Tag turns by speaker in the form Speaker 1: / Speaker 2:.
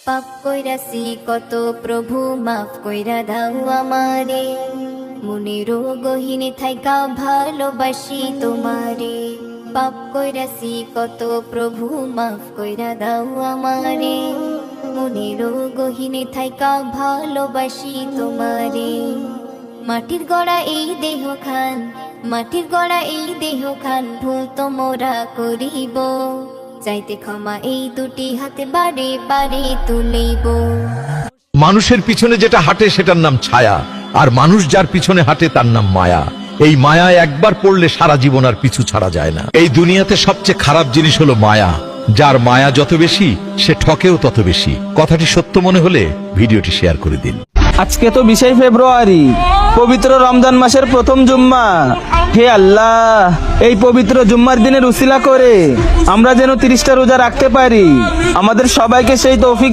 Speaker 1: পাপ কইরাছি কত প্রভু মাফ কইরা দাও আমারে, মনের গহীনে থাইকা ভালোবাসি তোমারে। পাপ কইরাছি কত প্রভু মাফ কইরা দাও আমারে, মনের গহীনে থাইকা ভালোবাসি তোমারে। মাটির গড়া এই দেহ খান, মাটির গড়া এই দেহ খান, ভুল তো মোরা করিব, চাইতে ক্ষমা এই দুটি হাতে বারে বারে তুলিব।
Speaker 2: মানুষের পিছনে যেটা হাঁটে সেটার নাম ছায়া, আর মানুষ যার পিছনে হাঁটে তার নাম মায়া। এই মায়ায় একবার পড়লে সারা জীবন আর পিছু ছাড়া যায় না। এই দুনিয়াতে সবচেয়ে খারাপ জিনিস হলো মায়া। যার মায়া যত বেশি সে ঠকেও তত বেশি। কথাটি সত্য মনে হলে ভিডিওটি শেয়ার করে দিন।
Speaker 3: আজকে তো 20 ফেব্রুয়ারি, পবিত্র রমজান মাসের প্রথম জুম্মা। হে আল্লাহ, এই পবিত্র জুম্মার দিনের উসিলা করে আমরা যেন 30টা রোজা রাখতে পারি। আমাদের সবাইকে সেই তৌফিক